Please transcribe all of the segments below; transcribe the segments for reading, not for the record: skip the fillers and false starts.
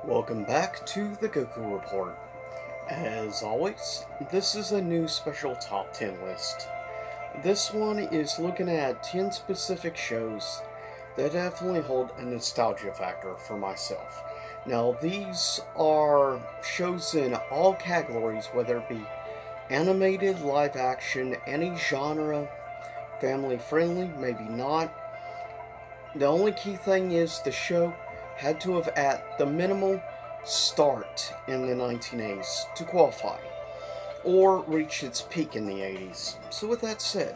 Welcome back to the Goku Report. As always, this is a new special top 10 list. This one is looking at 10 specific shows that definitely hold a nostalgia factor for myself. Now, these are shows in all categories, whether it be animated, live action, any genre, family friendly, maybe not. The only key thing is the show had to have at the minimal start in the 1980s to qualify, or reach its peak in the 80s. So with that said,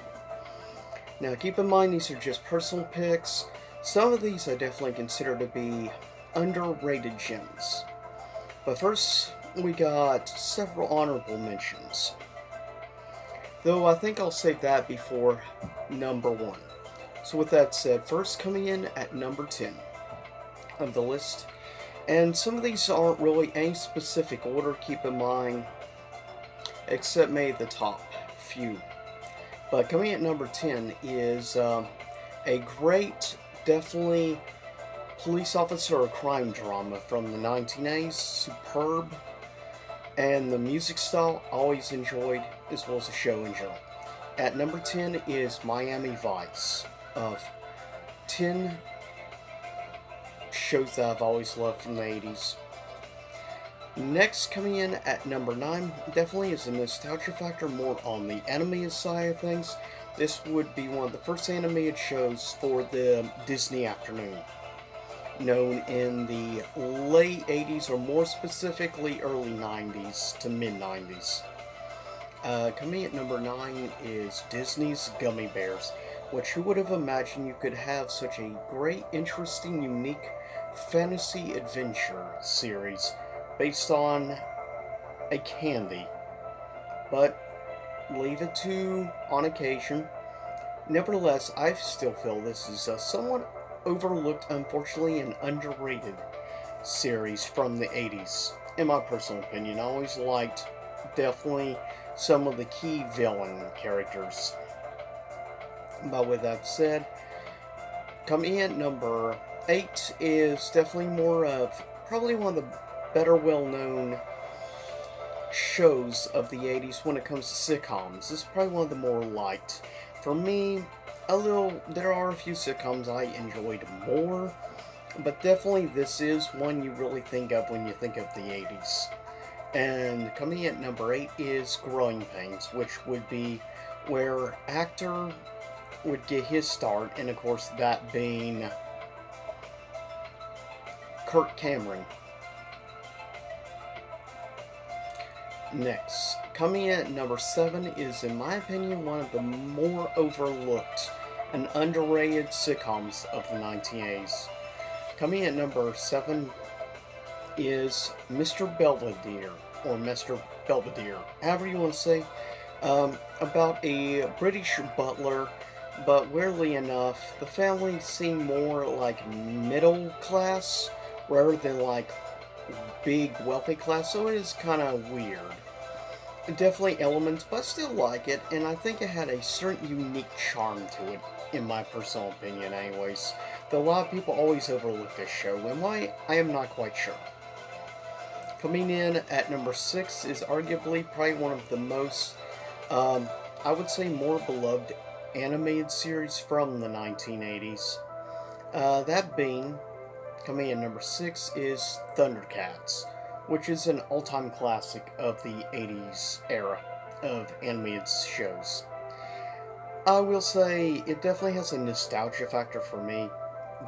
now keep in mind these are just personal picks. Some of these I definitely consider to be underrated gems. But first, we got several honorable mentions. Though I think I'll save that before number one. So with that said, first coming in at number 10 of the list, and some of these aren't really any specific order, keep in mind, except maybe the top few. But coming at number 10 is a great, definitely police officer or crime drama from the 1980s. Superb. And the music style I always enjoyed, as well as the show in general. At number 10 is Miami Vice, of 10 shows that I've always loved from the 80s. Next, coming in at number 9, definitely is a nostalgia factor more on the animated side of things. This would be one of the first animated shows for the Disney Afternoon, known in the late 80s or more specifically early 90s to mid 90s. Coming at number 9 is Disney's Gummy Bears, which who would have imagined you could have such a great, interesting, unique fantasy adventure series based on a candy. But leave it to on occasion. Nevertheless, I still feel this is a somewhat overlooked, unfortunately, and underrated series from the 80s. In my personal opinion, I always liked definitely some of the key villain characters. But with that said, coming in at number 8 is definitely more of probably one of the better well known shows of the 80s when it comes to sitcoms. This is probably one of the more liked. For me, there are a few sitcoms I enjoyed more, but definitely this is one you really think of when you think of the 80s. And coming in at number 8 is Growing Pains, which would be where actor would get his start, and of course that being Kirk Cameron. Next, coming in at number 7 is, in my opinion, one of the more overlooked and underrated sitcoms of the 1980s. Coming in at number 7 is Mr. Belvedere, or Mr. Belvedere, however you want to say, about a British butler, but weirdly enough, the family seemed more like middle class rather than like big wealthy class, so it is kind of weird. Definitely elements, but I still like it, and I think it had a certain unique charm to it, in my personal opinion, anyways. Though a lot of people always overlook this show, and why, I am not quite sure. Coming in at number 6 is arguably probably one of the most, I would say, more beloved animated series from the 1980s. That being, coming in at number 6 is Thundercats, which is an all time classic of the 80s era of animated shows. I will say it definitely has a nostalgia factor for me,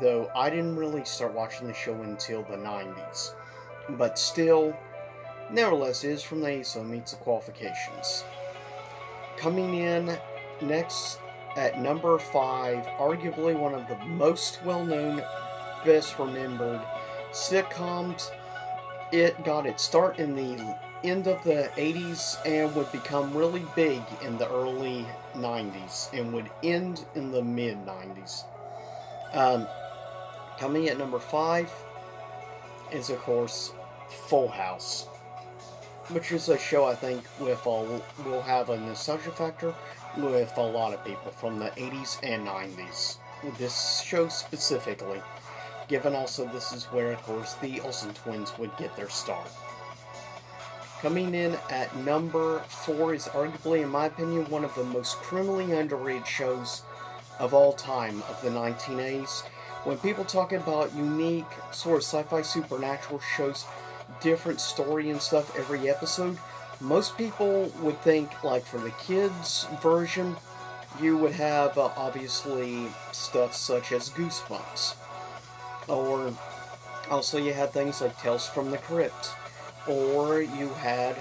though I didn't really start watching the show until the 90s. But still, nevertheless, it is from the 80s, so it meets the qualifications. Coming in next at number 5, arguably one of the most well known, best remembered sitcoms. It got its start in the end of the 80s and would become really big in the early 90s and would end in the mid 90s. Um, Coming at number 5 is, of course, Full House, which is a show I think will have a nostalgia factor with a lot of people from the 80s and 90s. This show specifically. given also this is where, of course, the Olsen twins would get their start. Coming in at number 4 is arguably, in my opinion, one of the most criminally underrated shows of all time of the 1980s. When people talk about unique sort of sci-fi supernatural shows, different story and stuff every episode, most people would think, like, for the kids version, you would have obviously stuff such as Goosebumps, or also you had things like Tales from the Crypt, or you had,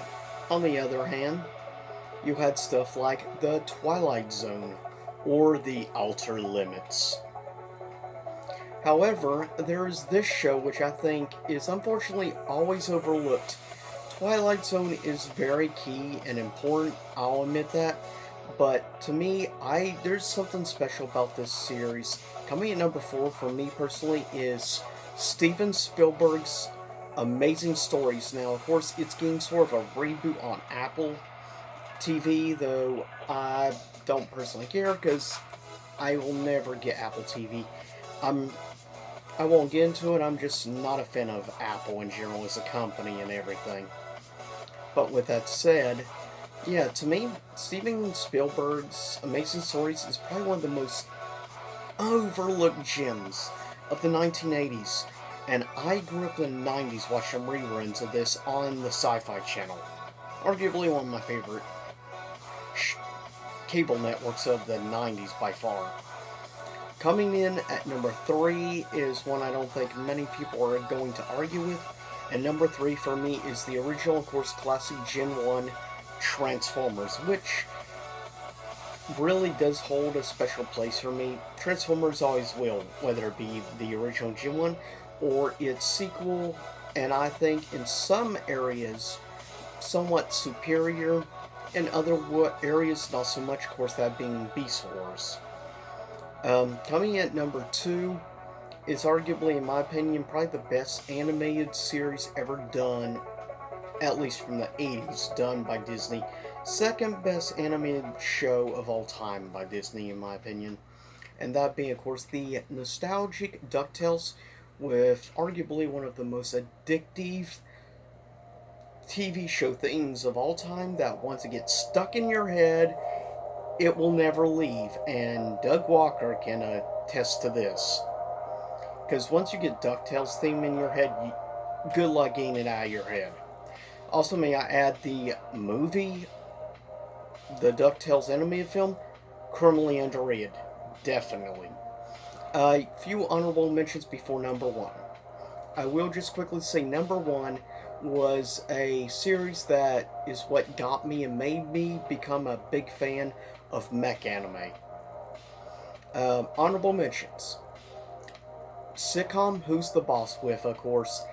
on the other hand, you had stuff like The Twilight Zone or The Outer Limits. However, there is this show which I think is unfortunately always overlooked. Twilight Zone is very key and important, I'll admit that, but to me, there's something special about this series. Coming at number 4 for me personally is Steven Spielberg's Amazing Stories. Now, of course, it's getting sort of a reboot on Apple TV, though I don't personally care because I will never get Apple TV. I won't get into it, I'm just not a fan of Apple in general as a company and everything. But with that said, yeah, to me, Steven Spielberg's Amazing Stories is probably one of the most overlooked gems of the 1980s. And I grew up in the 90s watching reruns of this on the Sci-Fi Channel. Arguably one of my favorite cable networks of the 90s by far. Coming in at number 3 is one I don't think many people are going to argue with. And number 3 for me is the original, of course, classic Gen 1 Transformers, which really does hold a special place for me. Transformers always will, whether it be the original Gen 1 or its sequel, and I think in some areas somewhat superior, in other areas not so much, of course, that being Beast Wars. Coming at number 2 is arguably, in my opinion, probably the best animated series ever done, at least from the 80s, done by Disney. Second best animated show of all time by Disney, in my opinion. And that being, of course, the nostalgic DuckTales, with arguably one of the most addictive TV show things of all time, that once it gets stuck in your head, it will never leave. And Doug Walker can attest to this. Because once you get DuckTales theme in your head, good luck getting it out of your head. Also, may I add the movie, the DuckTales animated film, criminally underrated. Definitely. A few honorable mentions before number 1. I will just quickly say number 1 was a series that is what got me and made me become a big fan of mech anime. Honorable mentions. Sitcom Who's the Boss with, of course,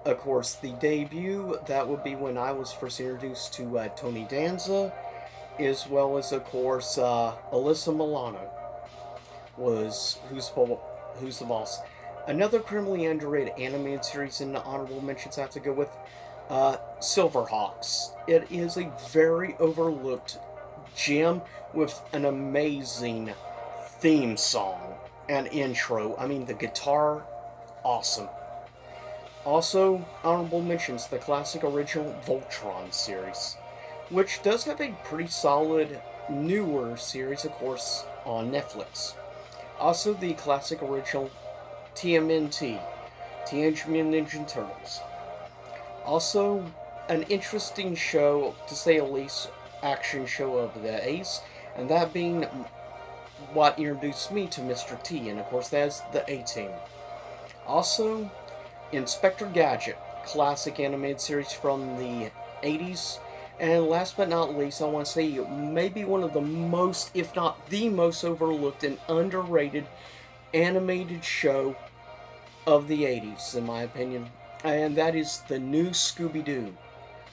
the debut, that would be when I was first introduced to Tony Danza, as well as, of course, Alyssa Milano was Who's the Boss. Another criminally underrated animated series in the honorable mentions I have to go with, Silverhawks. It is a very overlooked gem with an amazing theme song and intro. I mean, the guitar, awesome. Also, honorable mentions, the classic original Voltron series, which does have a pretty solid newer series, of course, on Netflix. Also, the classic original TMNT, Teenage Mutant Ninja Turtles. Also, an interesting show, to say the least, action show of the 80s, and that being what introduced me to Mr. T, and of course that's the A-Team. Also, Inspector Gadget, classic animated series from the 80s. And last but not least, I want to say maybe one of the most, if not the most overlooked and underrated animated show of the 80s, in my opinion. And that is the new Scooby-Doo.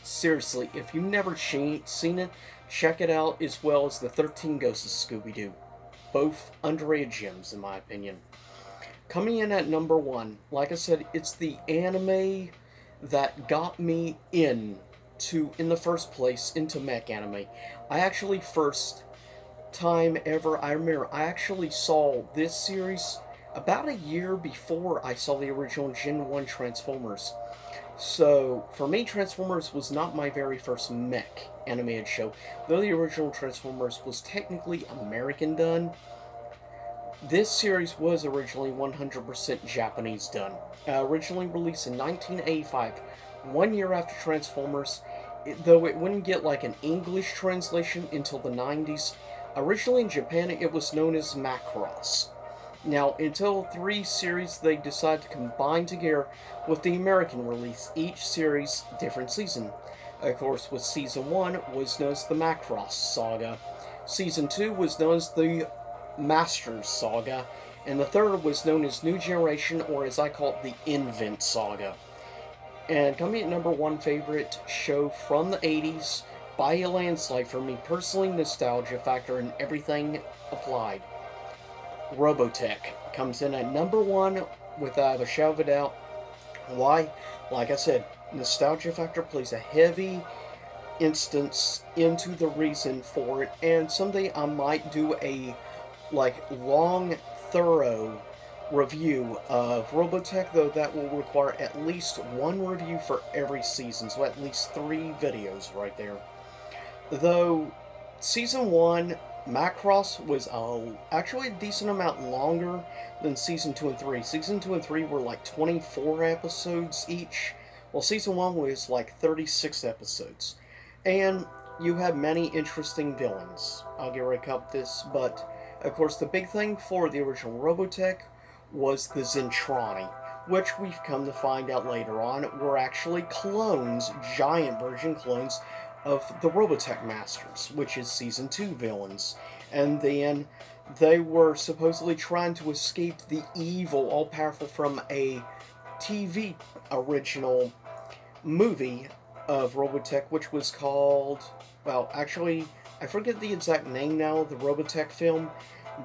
Seriously, if you've never seen it, check it out, as well as the 13 Ghosts of Scooby-Doo. Both underrated gems, in my opinion. Coming in at number 1, like I said, it's the anime that got me in the first place into mech anime. I actually, first time ever, I remember I actually saw this series about a year before I saw the original Gen 1 Transformers. So, for me, Transformers was not my very first mech animated show. Though the original Transformers was technically American done, this series was originally 100% Japanese done. Originally released in 1985, 1 year after Transformers, though it wouldn't get like an English translation until the 90s. Originally in Japan, it was known as Macross. Now, until 3 series, they decided to combine together with the American release, each series different season. Of course, with Season 1 was known as the Macross Saga. Season 2 was known as the Masters Saga. And the third was known as New Generation, or as I call it, the Invent Saga. And coming at number 1 favorite show from the 80s, by a landslide for me personally, nostalgia factor and everything applied. Robotech comes in at number 1 without a shadow of a doubt. Why? Like I said, nostalgia factor plays a heavy instance into the reason for it, and someday I might do a long, thorough review of Robotech, though that will require at least 1 review for every season, so at least 3 videos right there. Though Season 1 Macross was actually a decent amount longer than Season 2 and 3. Season 2 and 3 were like 24 episodes each, while Season 1 was like 36 episodes. And you had many interesting villains. I'll get right up this, but of course the big thing for the original Robotech was the Zentrani, which we've come to find out later on were actually clones, giant version clones, of the Robotech Masters, which is Season 2 villains. And then they were supposedly trying to escape the evil, all-powerful from a TV original movie of Robotech, which was called, well, actually, I forget the exact name now of the Robotech film,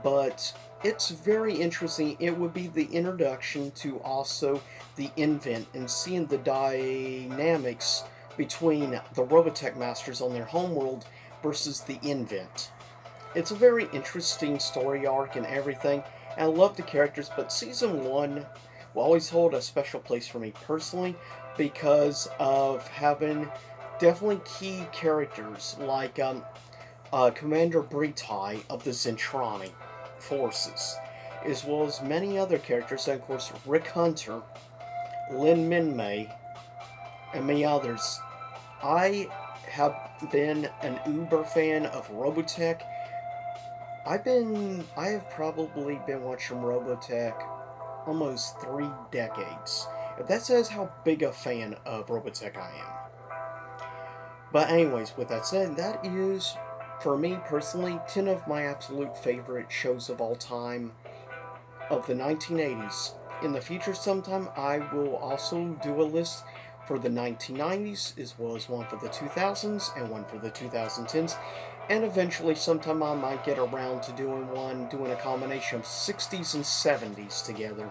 but it's very interesting. It would be the introduction to also the Invent and seeing the dynamics between the Robotech Masters on their homeworld versus the Invent. It's a very interesting story arc and everything, and I love the characters, but Season 1 will always hold a special place for me personally because of having definitely key characters like Commander Britai of the Zentrani forces, as well as many other characters, and of course Rick Hunter, Lin Minmay, and many others. I have been an uber fan of Robotech. I have probably been watching Robotech almost 3 decades. If that says how big a fan of Robotech I am. But anyways, with that said, that is, for me personally, 10 of my absolute favorite shows of all time of the 1980s. In the future sometime, I will also do a list for the 1990s, as well as one for the 2000s and one for the 2010s, and eventually sometime I might get around to doing a combination of 60s and 70s together.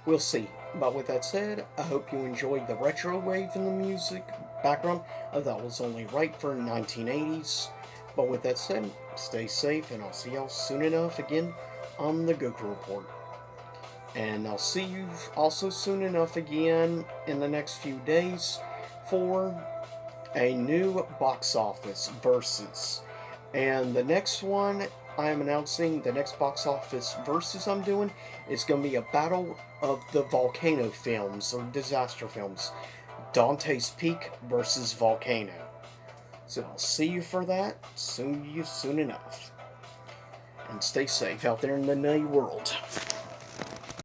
We'll see. But with that said, I hope you enjoyed the retro wave in the music background. I thought was only right for 1980s. But with that said, stay safe, and I'll see y'all soon enough again on the Goku Report. And I'll see you also soon enough again in the next few days for a new box office versus. And the next one I am announcing, the next box office versus I'm doing, is going to be a battle of the volcano films, or disaster films. Dante's Peak versus Volcano. So I'll see you for that soon enough. And stay safe out there in the night world.